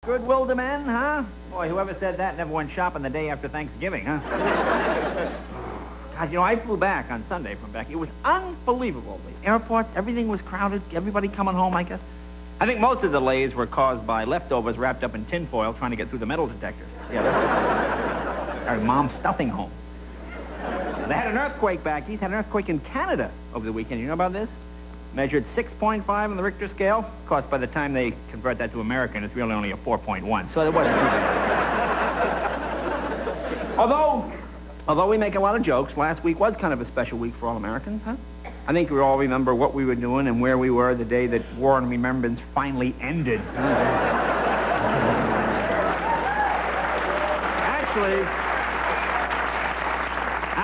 Goodwill to men, huh? Boy, whoever said that never went shopping the day after Thanksgiving, huh? God, I flew back on Sunday from back. It was unbelievable. The airport, everything was crowded, everybody coming home, I guess. I think most of the delays were caused by leftovers wrapped up in tinfoil trying to get through the metal detectors. Yeah, that's Mom's stuffing home. They had an earthquake back east, had an earthquake in Canada over the weekend. You know about this? Measured 6.5 on the Richter scale. Of course, by the time they convert that to American, it's really only a 4.1, so it wasn't too bad. Although we make a lot of jokes, last week was kind of a special week for all Americans, huh? I think we all remember what we were doing and where we were the day that War and Remembrance finally ended.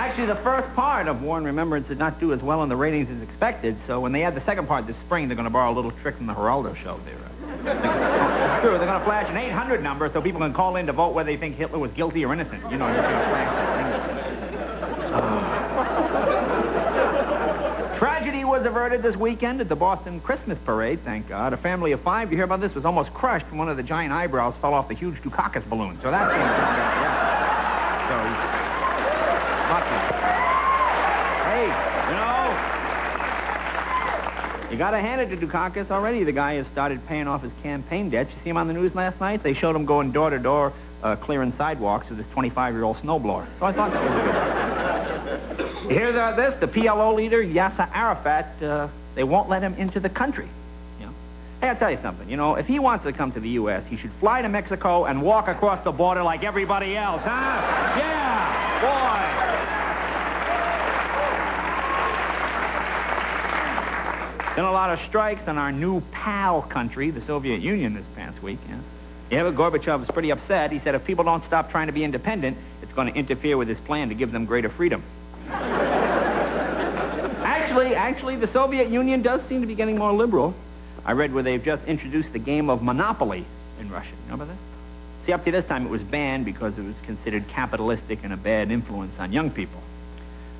Actually, the first part of War and Remembrance did not do as well in the ratings as expected, so when they add the second part this spring, they're going to borrow a little trick from the Geraldo show. It's true, they're going to flash an 800 number so people can call in to vote whether they think Hitler was guilty or innocent. You know, they're going to flash that thing. Tragedy was averted this weekend at the Boston Christmas parade, thank God. A family of 5, you hear about this, was almost crushed when one of the giant eyebrows fell off the huge Dukakis balloon. So that's going to yeah. So, hey, you got to hand it to Dukakis already. The guy has started paying off his campaign debts. You see him on the news last night? They showed him going door to door, clearing sidewalks with his 25-year-old snowblower. So I thought that was good. You hear this? The PLO leader, Yasser Arafat, they won't let him into the country. Hey, I'll tell you something. If he wants to come to the U.S., he should fly to Mexico and walk across the border like everybody else, huh? Yeah, boy. Been a lot of strikes on our new pal country, the Soviet Union, this past week. Yeah, but Gorbachev is pretty upset. He said if people don't stop trying to be independent, it's going to interfere with his plan to give them greater freedom. Actually, the Soviet Union does seem to be getting more liberal. I read where they've just introduced the game of Monopoly in Russia. You know about this? See, up to this time it was banned because it was considered capitalistic and a bad influence on young people.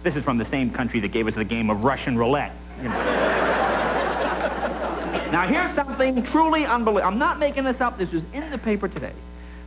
This is from the same country that gave us the game of Russian roulette. Now, here's something truly unbelievable. I'm not making this up. This was in the paper today.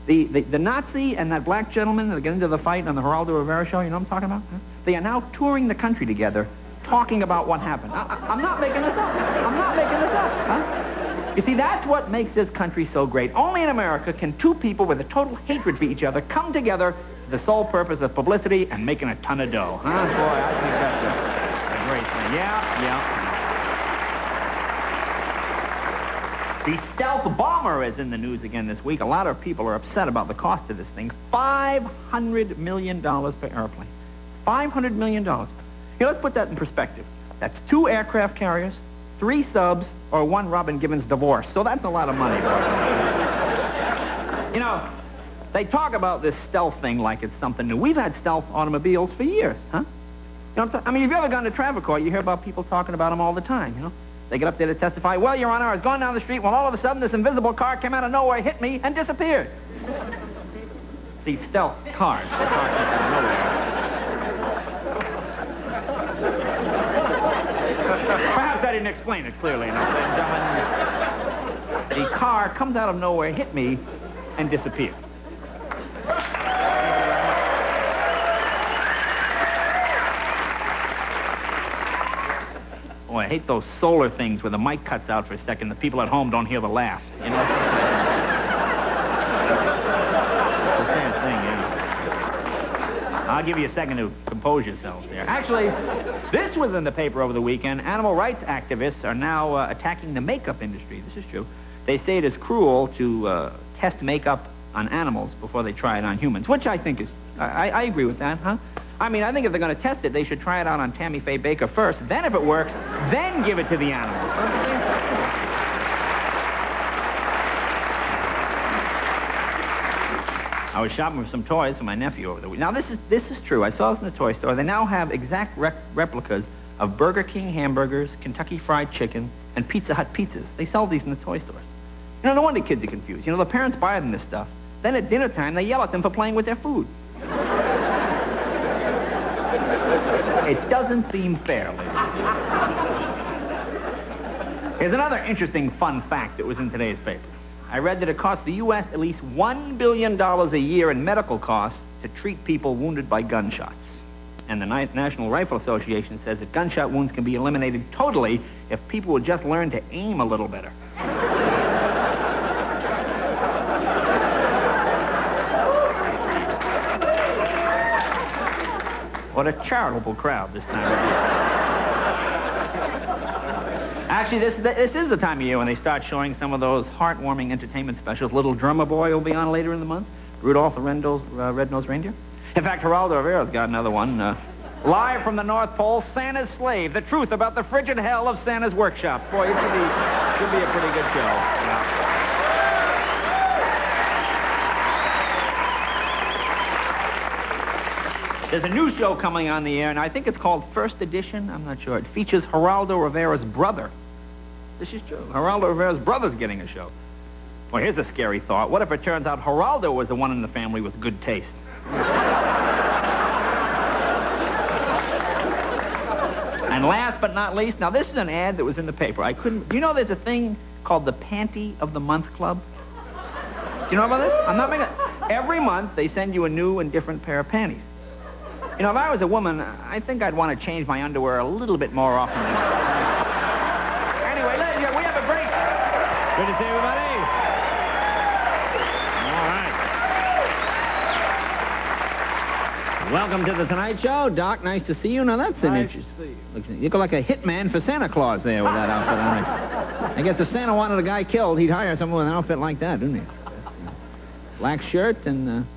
The Nazi and that black gentleman that get into the fight on the Geraldo Rivera show, you know what I'm talking about? Huh? They are now touring the country together, talking about what happened. I'm not making this up. I'm not making this up. Huh? You see, that's what makes this country so great. Only in America can two people with a total hatred for each other come together for the sole purpose of publicity and making a ton of dough. Huh? Boy, I think that's a great thing. Yeah. The stealth bomber is in the news again this week. A lot of people are upset about the cost of this thing. $500 million per airplane. $500 million. Here, let's put that in perspective. That's 2 aircraft carriers, 3 subs, or 1 Robin Givens divorce. So that's a lot of money. They talk about this stealth thing like it's something new. We've had stealth automobiles for years, huh? Have you ever gone to traffic court? You hear about people talking about them all the time, They get up there to testify, well, Your Honor, I was going down the street when all of a sudden this invisible car came out of nowhere, hit me, and disappeared. See, stealth cars. The car came out of nowhere. Perhaps I didn't explain it clearly enough, ladies and gentlemen. The car comes out of nowhere, hit me, and disappeared. Boy, I hate those solar things where the mic cuts out for a second. The people at home don't hear the laughs, It's a sad thing, I'll give you a second to compose yourselves there. Actually, this was in the paper over the weekend. Animal rights activists are now attacking the makeup industry. This is true. They say it is cruel to test makeup on animals before they try it on humans, which I think is... I agree with that, huh? I think if they're going to test it, they should try it out on Tammy Faye Baker first. Then, if it works, then give it to the animals. I was shopping for some toys for my nephew over the week. Now, this is true. I saw this in the toy store. They now have exact replicas of Burger King hamburgers, Kentucky Fried Chicken, and Pizza Hut pizzas. They sell these in the toy stores. No wonder kids are confused. The parents buy them this stuff. Then at dinner time, they yell at them for playing with their food. It doesn't seem fair, ladies and gentlemen. Here's another interesting fun fact that was in today's paper. I read that it costs the U.S. at least $1 billion a year in medical costs to treat people wounded by gunshots. And the National Rifle Association says that gunshot wounds can be eliminated totally if people would just learn to aim a little better. What a charitable crowd this time of year. Actually, this is the time of year when they start showing some of those heartwarming entertainment specials. Little Drummer Boy will be on later in the month. Rudolph the Red-Nosed Reindeer. In fact, Geraldo Rivera's got another one. Live from the North Pole, Santa's Slave. The truth about the frigid hell of Santa's workshops. Boy, it should be a pretty good show. Yeah. There's a new show coming on the air, and I think it's called First Edition. I'm not sure. It features Geraldo Rivera's brother. This is true. Geraldo Rivera's brother's getting a show. Well, here's a scary thought. What if it turns out Geraldo was the one in the family with good taste? And last but not least, now this is an ad that was in the paper. You know there's a thing called the Panty of the Month Club? Do you know about this? I'm not making it. Every month they send you a new and different pair of panties. You know, if I was a woman, I think I'd want to change my underwear a little bit more often than Anyway, ladies and gentlemen, we have a break. Good to see everybody. All right. Welcome to the Tonight Show. Doc, nice to see you. Now, that's an interesting... Nice to see you. You look like a hitman for Santa Claus there with that outfit on. I guess if Santa wanted a guy killed, he'd hire someone with an outfit like that, didn't he? Black shirt and...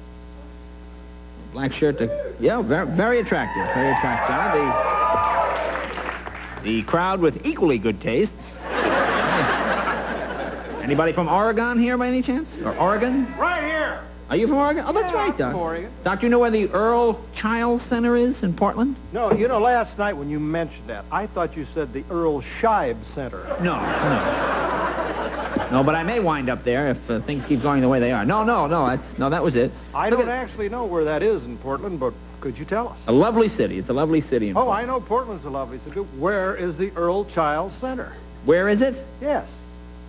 black shirt, yeah, very attractive, very attractive. The crowd with equally good taste. Anybody from Oregon here by any chance? Or Oregon? Right here. Are you from Oregon? Oh, that's right, Doc. From Oregon. Doc, do you know where the Earl Child Center is in Portland? No, you know, last night when you mentioned that, I thought you said the Earl Scheib Center. No. No, but I may wind up there if things keep going the way they are. No, that was it. I don't actually know where that is in Portland, but could you tell us? A lovely city. It's a lovely city in Portland. I know Portland's a lovely city. Where is the Earl Child Center? Where is it? Yes.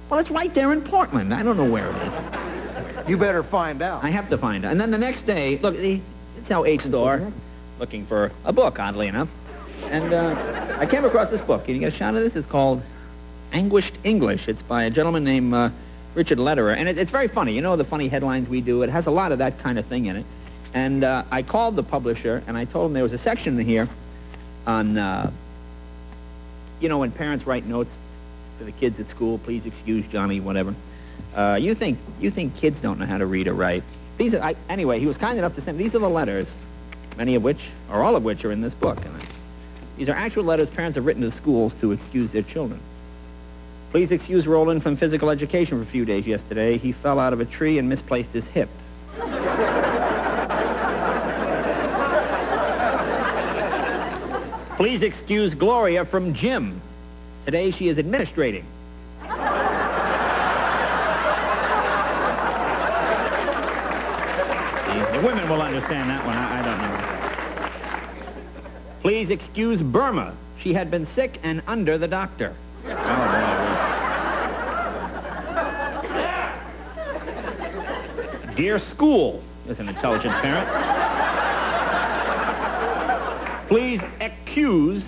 Well, it's right there in Portland. I don't know where it is. You better find out. I have to find out. And then the next day, look, it's our H store, looking for a book, oddly enough. And I came across this book. Can you get a shot of this? It's called Anguished English. It's by a gentleman named Richard Lederer. And it's very funny. You know the funny headlines we do? It has a lot of that kind of thing in it. And I called the publisher, and I told him there was a section in here on, you know, when parents write notes to the kids at school, please excuse Johnny, whatever. You think kids don't know how to read or write. Anyway, he was kind enough to send, these are the letters, many of which, or all of which, are in this book. And these are actual letters parents have written to schools to excuse their children. Please excuse Roland from physical education for a few days yesterday. He fell out of a tree and misplaced his hip. Please excuse Gloria from gym. Today she is administrating. The women will understand that one. I don't know. Please excuse Burma. She had been sick and under the doctor. Dear school, is an intelligent parent. Please excuse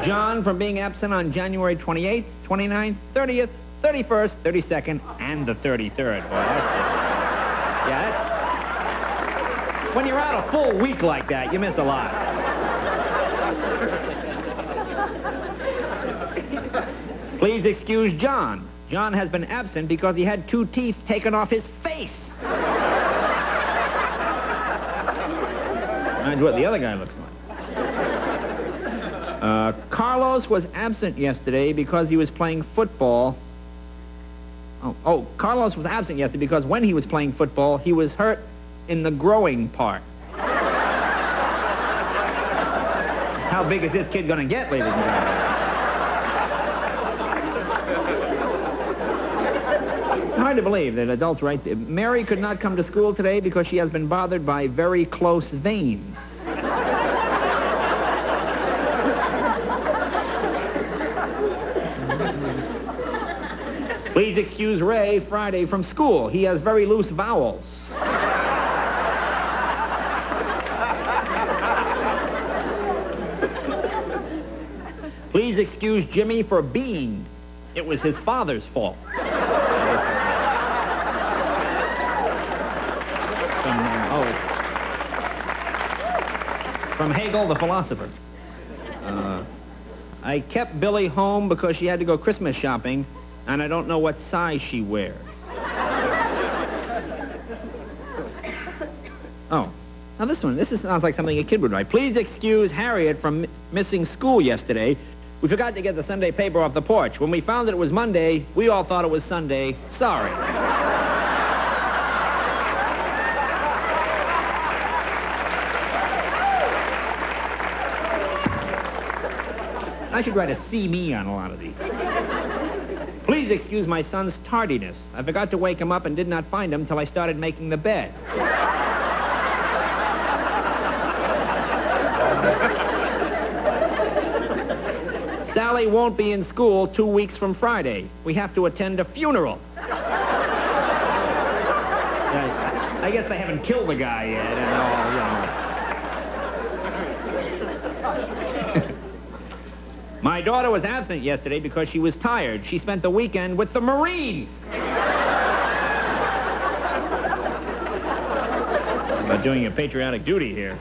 John from being absent on January 28th, 29th, 30th, 31st, 32nd, and the 33rd. Boy, that's when you're out a full week like that, you miss a lot. Please excuse John. John has been absent because he had 2 teeth taken off his face. Imagine what the other guy looks like. Carlos was absent yesterday because he was playing football. Carlos was absent yesterday because when he was playing football, he was hurt in the growing part. How big is this kid going to get, ladies and gentlemen? It's hard to believe that adults write... Mary could not come to school today because she has been bothered by very close veins. Please excuse Ray Friday from school. He has very loose vowels. Please excuse Jimmy for being. It was his father's fault. From Hegel, the philosopher. I kept Billy home because she had to go Christmas shopping, and I don't know what size she wears. Oh, now this sounds like something a kid would write. Please excuse Harriet from missing school yesterday. We forgot to get the Sunday paper off the porch. When we found that it was Monday, we all thought it was Sunday. Sorry. I should write a "see me" on a lot of these. Please excuse my son's tardiness. I forgot to wake him up and did not find him till I started making the bed. Sally won't be in school 2 weeks from Friday. We have to attend a funeral. I guess they haven't killed the guy yet and all, you know. My daughter was absent yesterday because she was tired. She spent the weekend with the Marines. About doing your patriotic duty here.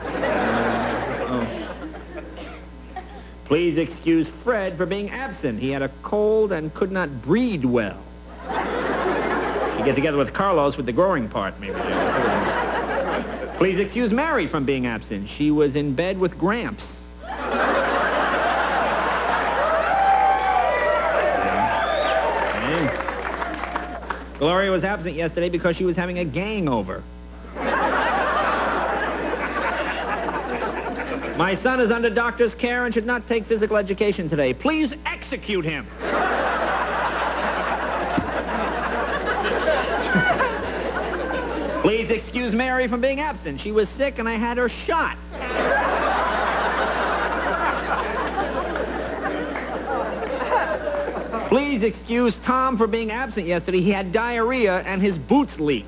Please excuse Fred for being absent. He had a cold and could not breathe well. You get together with Carlos with the growing part, maybe. Please excuse Mary from being absent. She was in bed with Gramps. Gloria was absent yesterday because she was having a gangover. My son is under doctor's care and should not take physical education today. Please execute him. Please excuse Mary from being absent. She was sick and I had her shot. Please excuse Tom for being absent yesterday. He had diarrhea and his boots leak.